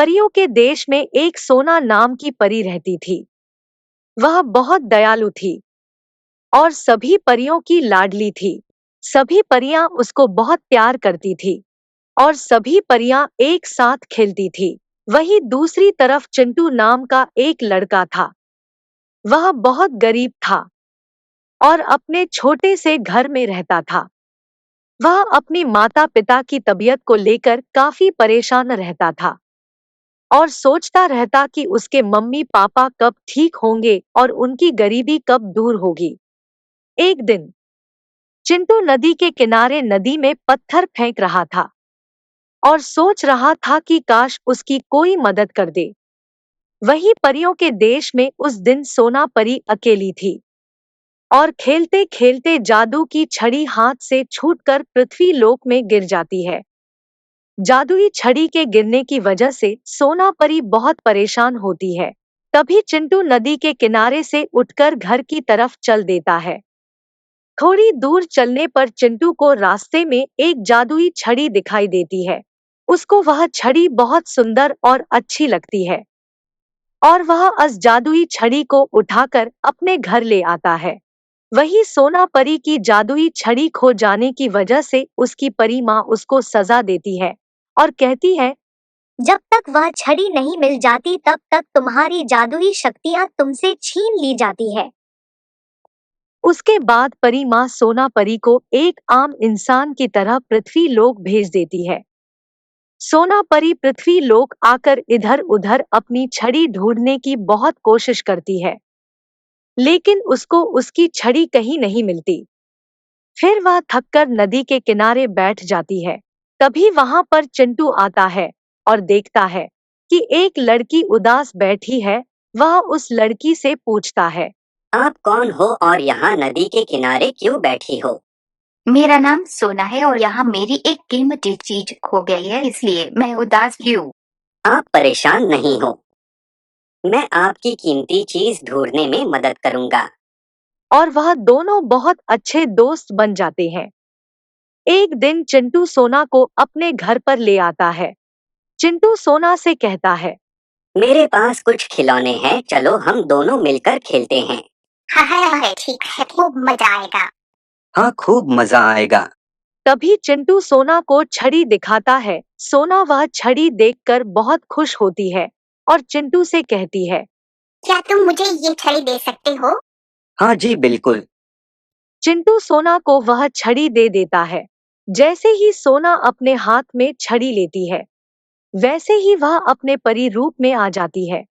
परियों के देश में एक सोना नाम की परी रहती थी। वह बहुत दयालु थी और सभी परियों की लाडली थी। सभी परियां उसको बहुत प्यार करती थी और सभी परियां एक साथ खेलती थी। वहीं दूसरी तरफ चिंटू नाम का एक लड़का था। वह बहुत गरीब था और अपने छोटे से घर में रहता था। वह अपनी माता पिता की तबीयत को लेकर काफी परेशान रहता था और सोचता रहता कि उसके मम्मी पापा कब ठीक होंगे और उनकी गरीबी कब दूर होगी। एक दिन चिंटू नदी के किनारे नदी में पत्थर फेंक रहा था और सोच रहा था कि काश उसकी कोई मदद कर दे। वही परियों के देश में उस दिन सोना परी अकेली थी और खेलते खेलते जादू की छड़ी हाथ से छूटकर पृथ्वी लोक में गिर जाती है। जादुई छड़ी के गिरने की वजह से सोना परी बहुत परेशान होती है। तभी चिंटू नदी के किनारे से उठकर घर की तरफ चल देता है। थोड़ी दूर चलने पर चिंटू को रास्ते में एक जादुई छड़ी दिखाई देती है। उसको वह छड़ी बहुत सुंदर और अच्छी लगती है और वह उस जादुई छड़ी को उठाकर अपने घर ले आता है। वही सोना परी की जादुई छड़ी खो जाने की वजह से उसकी परी माँ उसको सजा देती है और कहती है, जब तक वह छड़ी नहीं मिल जाती तब तक तुम्हारी जादुई शक्तियां तुमसे छीन ली जाती है। उसके बाद परी माँ सोना परी को एक आम इंसान की तरह पृथ्वी लोक भेज देती है। सोना परी पृथ्वी लोक आकर इधर उधर अपनी छड़ी ढूंढने की बहुत कोशिश करती है, लेकिन उसको उसकी छड़ी कहीं नहीं मिलती। फिर वह थककर नदी के किनारे बैठ जाती है। तभी वहां पर चिंटू आता है और देखता है कि एक लड़की उदास बैठी है। वह उस लड़की से पूछता है, आप कौन हो और यहाँ नदी के किनारे क्यों बैठी हो? मेरा नाम सोना है और यहाँ मेरी एक कीमती चीज खो गई है, इसलिए मैं उदास हूँ। आप परेशान नहीं हो, मैं आपकी कीमती चीज ढूंढने में मदद करूंगा। और वह दोनों बहुत अच्छे दोस्त बन जाते हैं। एक दिन चिंटू सोना को अपने घर पर ले आता है। चिंटू सोना से कहता है, मेरे पास कुछ खिलौने हैं, चलो हम दोनों मिलकर खेलते हैं। हाँ, ठीक है, खूब मजा आएगा। हाँ, खूब मजा आएगा। तभी चिंटू सोना को छड़ी दिखाता है। सोना वह छड़ी देखकर बहुत खुश होती है और चिंटू से कहती है, क्या तुम मुझे ये छड़ी दे सकते हो? हाँ जी, बिल्कुल। चिंटू सोना को वह छड़ी दे देता है। जैसे ही सोना अपने हाथ में छड़ी लेती है, वैसे ही वह अपने परी रूप में आ जाती है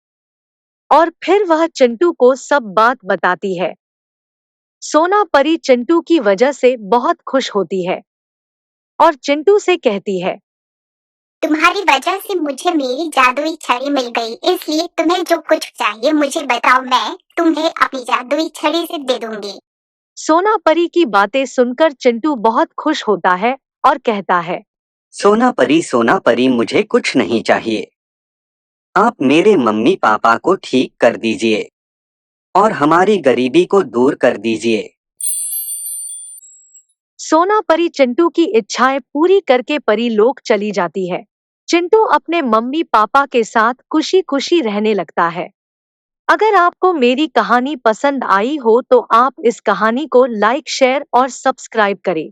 और फिर वह चिंटू को सब बात बताती है। सोना परी चिंटू की वजह से बहुत खुश होती है और चिंटू से कहती है, तुम्हारी वजह से मुझे मेरी जादुई छड़ी मिल गई, इसलिए तुम्हें जो कुछ चाहिए मुझे बताओ, मैं तुम्हें अपनी जादुई छड़ी से दे दूंगी। सोना परी की बातें सुनकर चिंटू बहुत खुश होता है और कहता है, सोना परी, मुझे कुछ नहीं चाहिए। आप मेरे मम्मी पापा को ठीक कर दीजिए और हमारी गरीबी को दूर कर दीजिए। सोना परी चिंटू की इच्छाएं पूरी करके परी लोक चली जाती है। चिंटू अपने मम्मी पापा के साथ खुशी खुशी रहने लगता है। अगर आपको मेरी कहानी पसंद आई हो तो आप इस कहानी को लाइक, शेयर और सब्सक्राइब करें।